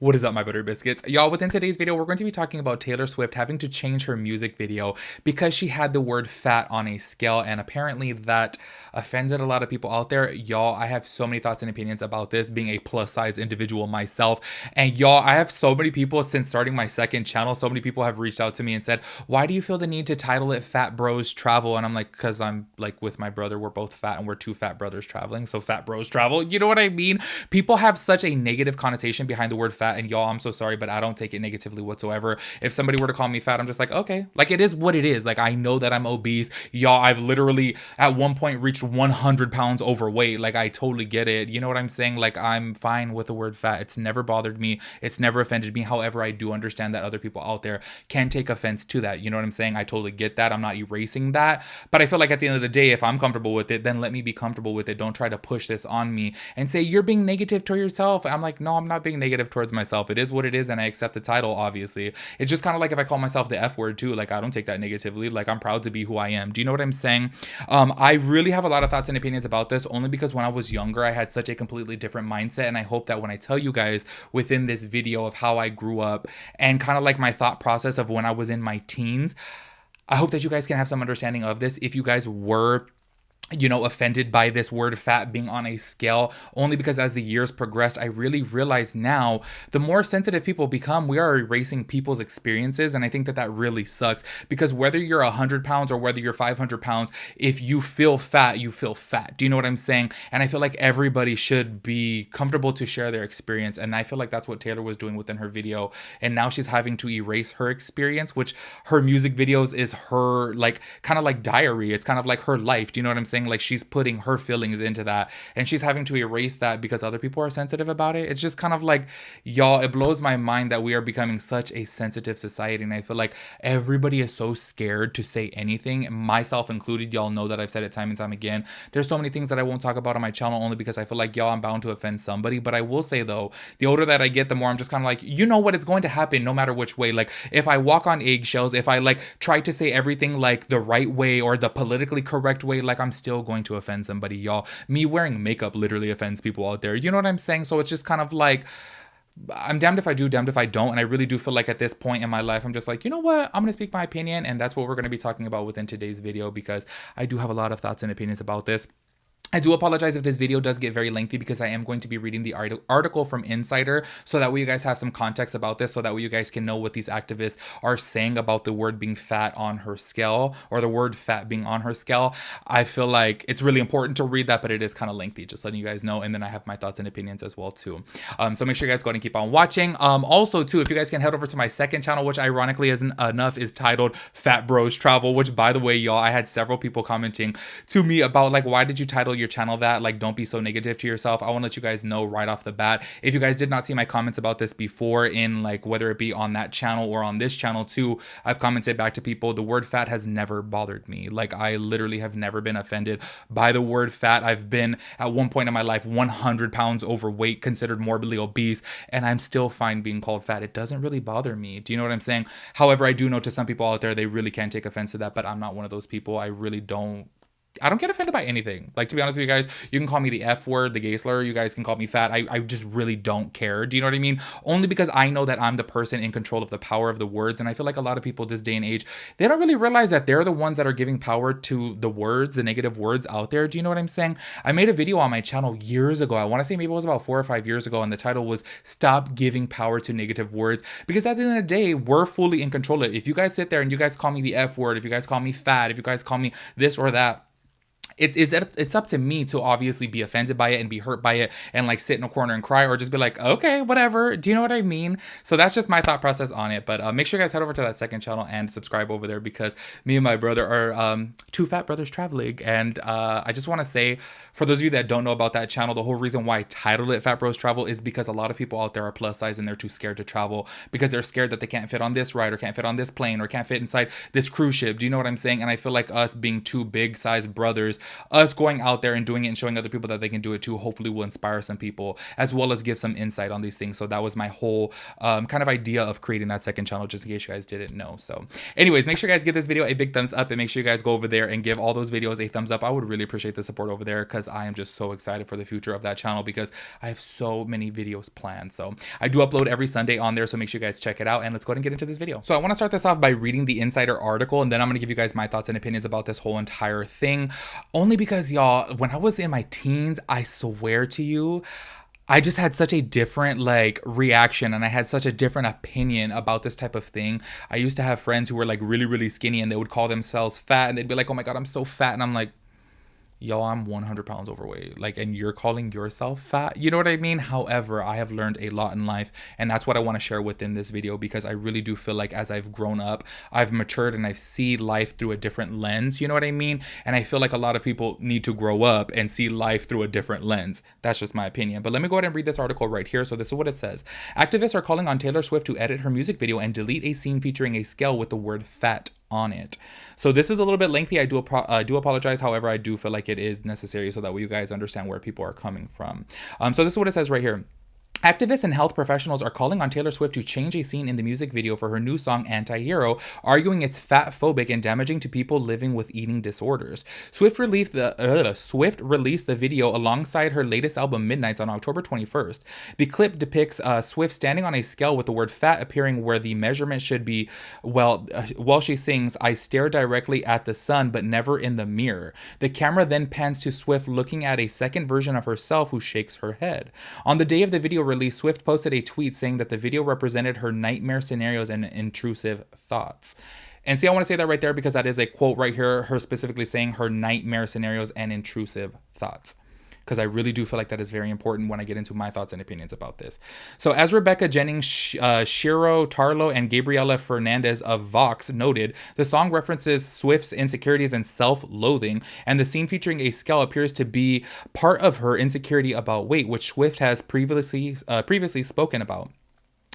What is up, my butter biscuits? Y'all, within today's video, we're going to be talking about Taylor Swift having to change her music video because she had the word fat on a scale, and apparently that offended a lot of people out there. Y'all, I have so many thoughts and opinions about this, being a plus size individual myself. And y'all, I have so many people since starting my second channel, so many people have reached out to me and said, why do you feel the need to title it Fat Bros Travel? And I'm like, because I'm like with my brother, we're both fat and we're two fat brothers traveling. So Fat Bros Travel, you know what I mean? People have such a negative connotation behind the word fat. And y'all, I'm so sorry, but I don't take it negatively whatsoever. If somebody were to call me fat, I'm just like, okay, like it is what it is. Like I know that I'm obese. Y'all, I've literally at one point reached 100 pounds overweight. Like I totally get it. You know what I'm saying? Like I'm fine with the word fat. It's never bothered me. It's never offended me. However, I do understand that other people out there can take offense to that. You know what I'm saying? I totally get that. I'm not erasing that. But I feel like at the end of the day, if I'm comfortable with it, then let me be comfortable with it. Don't try to push this on me and say you're being negative toward yourself. I'm like, no, I'm not being negative towards myself. It is what it is, and I accept the title, obviously. It's just kind of like if I call myself the F word too, like I don't take that negatively. Like I'm proud to be who I am. Do you know what I'm saying? I really have a lot of thoughts and opinions about this, only because when I was younger, I had such a completely different mindset, and I hope that when I tell you guys within this video of how I grew up and kind of like my thought process of when I was in my teens, I hope that you guys can have some understanding of this if you guys were offended by this word fat being on a scale, only because as the years progressed, I really realized now the more sensitive people become, we are erasing people's experiences. And I think that that really sucks, because whether you're 100 pounds or whether you're 500 pounds, if you feel fat, you feel fat. Do you know what I'm saying? And I feel like everybody should be comfortable to share their experience. And I feel like that's what Taylor was doing within her video. And now she's having to erase her experience, which her music videos is her like kind of like diary. It's kind of like her life. Do you know what I'm saying? Like she's putting her feelings into that, and she's having to erase that because other people are sensitive about it. It's just kind of like, y'all, it blows my mind that we are becoming such a sensitive society, and I feel like everybody is so scared to say anything, myself included. Y'all know that I've said it time and time again. There's so many things that I won't talk about on my channel, only because I feel like, y'all, I'm bound to offend somebody. But I will say though, the older that I get, the more I'm just kind of like, you know what, it's going to happen no matter which way. Like if I walk on eggshells, if I like try to say everything like the right way or the politically correct way, like I'm still going to offend somebody, y'all. Me wearing makeup literally offends people out there. You know what I'm saying? So it's just kind of like, I'm damned if I do, damned if I don't. And I really do feel like at this point in my life, I'm just like, you know what? I'm going to speak my opinion. And that's what we're going to be talking about within today's video, because I do have a lot of thoughts and opinions about this. I do apologize if this video does get very lengthy, because I am going to be reading the article from Insider, so that way you guys have some context about this, so that way you guys can know what these activists are saying about the word being fat on her scale, or the word fat being on her scale. I feel like it's really important to read that, but it is kind of lengthy, just letting you guys know. And then I have my thoughts and opinions as well too. So make sure you guys go ahead and keep on watching. Also too, if you guys can head over to my second channel, which ironically isn't enough, is titled Fat Bros Travel, which by the way, y'all, I had several people commenting to me about like, why did you title your channel that? Like, don't be so negative to yourself. I want to let you guys know right off the bat, if you guys did not see my comments about this before, in like whether it be on that channel or on this channel too, I've commented back to people, the word fat has never bothered me. Like I literally have never been offended by the word fat. I've been at one point in my life 100 pounds overweight, considered morbidly obese, and I'm still fine being called fat. It doesn't really bother me. Do you know what I'm saying? However, I do know to some people out there, they really can take offense to that, but I'm not one of those people. I really don't get offended by anything. Like, to be honest with you guys, you can call me the F word, the gay slur. You guys can call me fat. I just really don't care. Do you know what I mean? Only because I know that I'm the person in control of the power of the words. And I feel like a lot of people this day and age, they don't really realize that they're the ones that are giving power to the words, the negative words out there. Do you know what I'm saying? I made a video on my channel years ago. I want to say maybe it was about 4 or 5 years ago. And the title was Stop Giving Power to Negative Words. Because at the end of the day, we're fully in control of it. If you guys sit there and you guys call me the F word, if you guys call me fat, if you guys call me this or that, it's up to me to obviously be offended by it and be hurt by it and like sit in a corner and cry, or just be like, okay, whatever. Do you know what I mean? So that's just my thought process on it. But make sure you guys head over to that second channel and subscribe over there, because me and my brother are two fat brothers traveling. And I just want to say, for those of you that don't know about that channel, the whole reason why I titled it Fat Bros Travel is because a lot of people out there are plus size and they're too scared to travel, because they're scared that they can't fit on this ride, or can't fit on this plane, or can't fit inside this cruise ship. Do you know what I'm saying? And I feel like us being two big size brothers, us going out there and doing it and showing other people that they can do it too, hopefully will inspire some people as well as give some insight on these things. So that was my whole kind of idea of creating that second channel, just in case you guys didn't know. So anyways, make sure you guys give this video a big thumbs up and make sure you guys go over there and give all those videos a thumbs up. I would really appreciate the support over there because I am just so excited for the future of that channel because I have so many videos planned. So I do upload every Sunday on there, so make sure you guys check it out, and let's go ahead and get into this video. So I want to start this off by reading the Insider article, and then I'm going to give you guys my thoughts and opinions about this whole entire thing, only because y'all, when I was in my teens, I swear to you, I just had such a different like reaction, and I had such a different opinion about this type of thing. I used to have friends who were like really, really skinny, and they would call themselves fat, and they'd be like, oh my God, I'm so fat. And I'm like, yo, I'm 100 pounds overweight, like, and you're calling yourself fat? You know what I mean? However, I have learned a lot in life, and that's what I want to share within this video, because I really do feel like as I've grown up, I've matured, and I see life through a different lens, you know what I mean? And I feel like a lot of people need to grow up and see life through a different lens. That's just my opinion. But let me go ahead and read this article right here. So this is what it says. Activists are calling on Taylor Swift to edit her music video and delete a scene featuring a scale with the word fat on it. So this is a little bit lengthy. I do apologize. However, I do feel like it is necessary so that way you guys understand where people are coming from. So this is what it says right here. Activists and health professionals are calling on Taylor Swift to change a scene in the music video for her new song Anti-Hero, arguing it's fatphobic and damaging to people living with eating disorders. Swift released the video alongside her latest album Midnights on October 21st. The clip depicts Swift standing on a scale with the word fat appearing where the measurement should be. While she sings, I stare directly at the sun but never in the mirror. The camera then pans to Swift looking at a second version of herself who shakes her head. On the day of the video release, Swift posted a tweet saying that the video represented her nightmare scenarios and intrusive thoughts. And see, I want to say that right there because that is a quote right here, her specifically saying her nightmare scenarios and intrusive thoughts, because I really do feel like that is very important when I get into my thoughts and opinions about this. So as Rebecca Jennings, Shiro Tarlo, and Gabriela Fernandez of Vox noted, the song references Swift's insecurities and self-loathing, and the scene featuring a scale appears to be part of her insecurity about weight, which Swift has previously spoken about.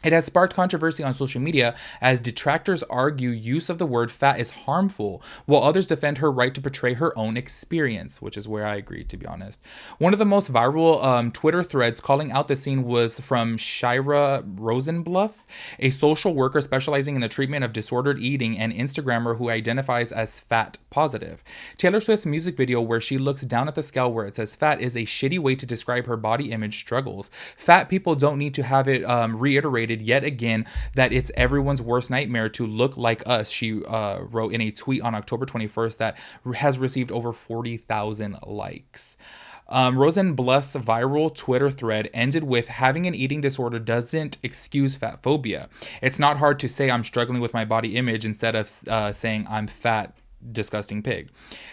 It has sparked controversy on social media as detractors argue use of the word fat is harmful, while others defend her right to portray her own experience, which is where I agree, to be honest. One of the most viral Twitter threads calling out the scene was from Shira Rosenbluth, a social worker specializing in the treatment of disordered eating and Instagrammer who identifies as fat positive. Taylor Swift's music video where she looks down at the scale where it says fat is a shitty way to describe her body image struggles. Fat people don't need to have it reiterated yet again that it's everyone's worst nightmare to look like us, she wrote in a tweet on October 21st that has received over 40,000 likes. Rosenbluth's viral Twitter thread ended with, having an eating disorder doesn't excuse fat phobia. It's not hard to say I'm struggling with my body image instead of saying I'm fat, disgusting pig.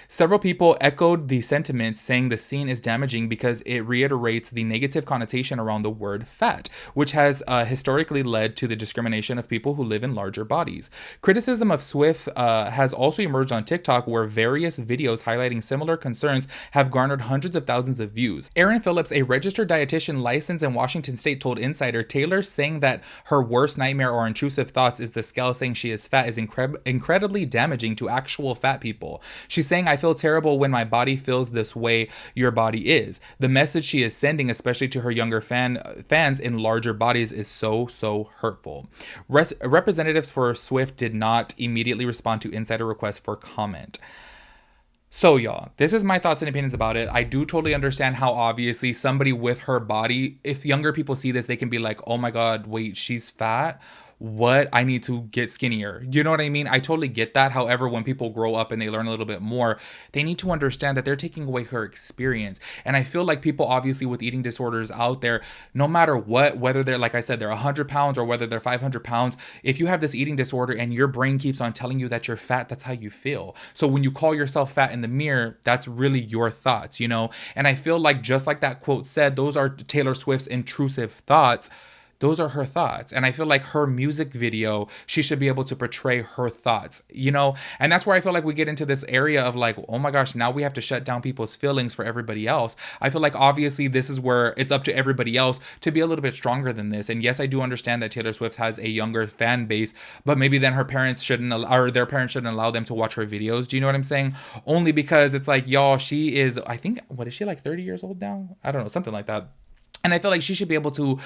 Several people echoed the sentiments, saying the scene is damaging because it reiterates the negative connotation around the word fat, which has historically led to the discrimination of people who live in larger bodies. Criticism of Swift has also emerged on TikTok, where various videos highlighting similar concerns have garnered hundreds of thousands of views. Erin Phillips, a registered dietitian licensed in Washington State, told Insider, Taylor saying that her worst nightmare or intrusive thoughts is the scale saying she is fat is incredibly damaging to actual fat people. She's saying, I feel terrible when my body feels this way your body is. The message she is sending, especially to her younger fans in larger bodies, is so hurtful. Representatives for Swift did not immediately respond to Insider requests for comment. So y'all, this is my thoughts and opinions about it. I do totally understand how obviously somebody with her body, if younger people see this, they can be like, oh my God, wait, she's fat? What? I need to get skinnier. You know what I mean? I totally get that. However, when people grow up and they learn a little bit more, they need to understand that they're taking away her experience. And I feel like people obviously with eating disorders out there, no matter what, whether they're, like I said, they're 100 pounds or whether they're 500 pounds, if you have this eating disorder and your brain keeps on telling you that you're fat, that's how you feel. So when you call yourself fat in the mirror, that's really your thoughts, you know? And I feel like just like that quote said, those are Taylor Swift's intrusive thoughts. those are her thoughts. And I feel like her music video, she should be able to portray her thoughts, you know? And that's where I feel like we get into this area of like, oh my gosh, now we have to shut down people's feelings for everybody else. I feel like obviously this is where it's up to everybody else to be a little bit stronger than this. And yes, I do understand that Taylor Swift has a younger fan base, but maybe then her parents shouldn't, or their parents shouldn't allow them to watch her videos. Do you know what I'm saying? Only because it's like, y'all, she is, I think, what is she, like 30 years old now? I don't know, something like that. And I feel like she should be able to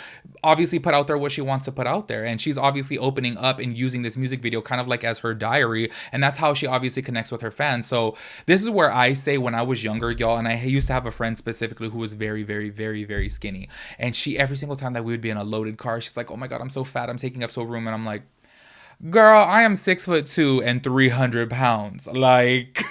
obviously put out there what she wants to put out there. And she's obviously opening up and using this music video kind of like as her diary. And that's how she obviously connects with her fans. So this is where I say when I was younger, y'all, and I used to have a friend specifically who was very, very, very, very skinny. And she, every single time that we would be in a loaded car, she's like, oh my God, I'm so fat. I'm taking up so room. And I'm like, girl, I am 6'2" and 300 pounds. Like...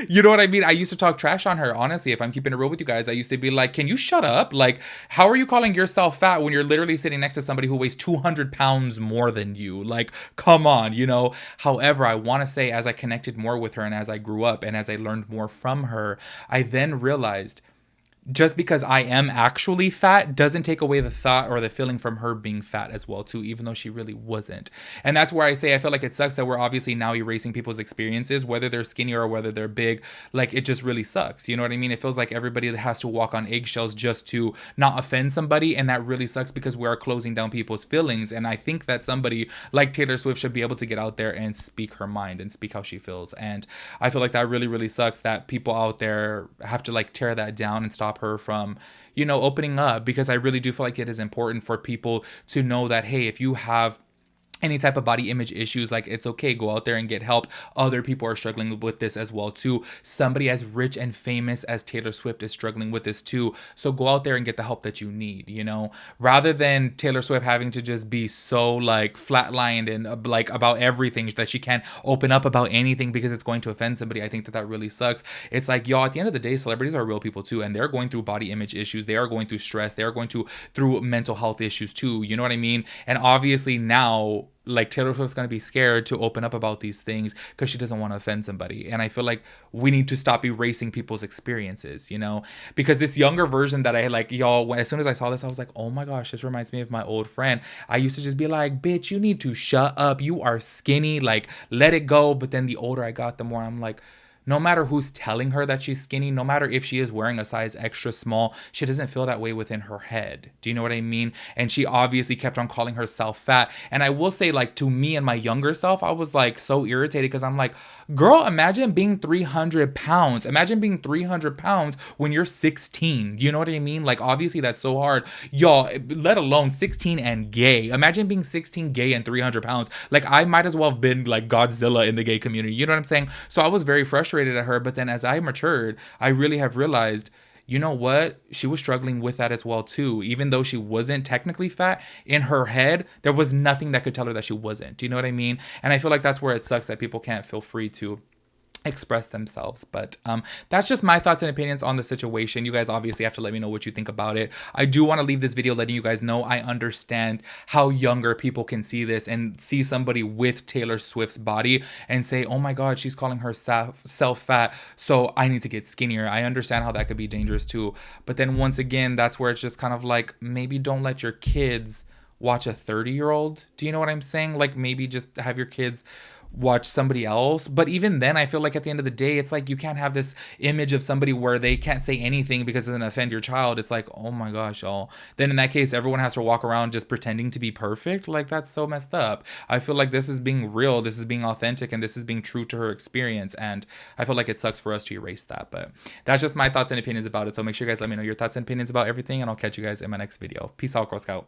You know what I mean? I used to talk trash on her. Honestly, if I'm keeping it real with you guys, I used to be like, can you shut up? Like, how are you calling yourself fat when you're literally sitting next to somebody who weighs 200 pounds more than you? Like, come on, you know? However, I want to say as I connected more with her and as I grew up and as I learned more from her, I then realized just because I am actually fat doesn't take away the thought or the feeling from her being fat as well too, even though she really wasn't. And that's where I say I feel like it sucks that we're obviously now erasing people's experiences, whether they're skinny or whether they're big. Like, it just really sucks. You know what I mean? It feels like everybody has to walk on eggshells just to not offend somebody, and that really sucks because we are closing down people's feelings. And I think that somebody like Taylor Swift should be able to get out there and speak her mind and speak how she feels. And I feel like that really, really sucks that people out there have to like tear that down and stop her from, you know, opening up, because I really do feel like it is important for people to know that, hey, if you have any type of body image issues, like, it's okay, go out there and get help. Other people are struggling with this as well too. Somebody as rich and famous as Taylor Swift is struggling with this too. So go out there and get the help that you need, you know, rather than Taylor Swift having to just be so like flatlined and like about everything that she can't open up about anything because it's going to offend somebody. I think that that really sucks. It's like, y'all, at the end of the day, celebrities are real people too, and they're going through body image issues. They are going through stress. They are going through mental health issues too. You know what I mean? And obviously now, like, Taylor Swift's going to be scared to open up about these things because she doesn't want to offend somebody. And I feel like we need to stop erasing people's experiences, you know, because this younger version that I like, y'all, when, as soon as I saw this, I was like, oh my gosh, this reminds me of my old friend. I used to just be like, bitch, you need to shut up. You are skinny. Like, let it go. But then the older I got, the more I'm like, no matter who's telling her that she's skinny, no matter if she is wearing a size extra small, she doesn't feel that way within her head. Do you know what I mean? And she obviously kept on calling herself fat. And I will say, like, to me and my younger self, I was like so irritated because I'm like, girl, imagine being 300 pounds. Imagine being 300 pounds when you're 16. You know what I mean? Like, obviously that's so hard. Y'all, let alone 16 and gay. Imagine being 16, gay, and 300 pounds. Like, I might as well have been like Godzilla in the gay community. You know what I'm saying? So I was very frustrated at her, but then as I matured, I really have realized, you know what? She was struggling with that as well too. Even though she wasn't technically fat, in her head, there was nothing that could tell her that she wasn't. Do you know what I mean? And I feel like that's where it sucks that people can't feel free to express themselves. But that's just my thoughts and opinions on the situation. You guys obviously have to let me know what you think about it. I do want to leave this video letting you guys know I understand how younger people can see this and see somebody with Taylor Swift's body and say, oh my God, she's calling herself fat, so I need to get skinnier. I understand how that could be dangerous too. But then once again, that's where it's just kind of like, maybe don't let your kids watch a 30-year-old. Do you know what I'm saying? Like, maybe just have your kids watch somebody else. But even then, I feel like at the end of the day, it's like you can't have this image of somebody where they can't say anything because it doesn't offend your child. It's like, oh my gosh, y'all. Then in that case, everyone has to walk around just pretending to be perfect. Like, that's so messed up. I feel like this is being real, this is being authentic, and this is being true to her experience. And I feel like it sucks for us to erase that. But that's just my thoughts and opinions about it. So make sure you guys let me know your thoughts and opinions about everything, and I'll catch you guys in my next video. Peace out, Girl Scout.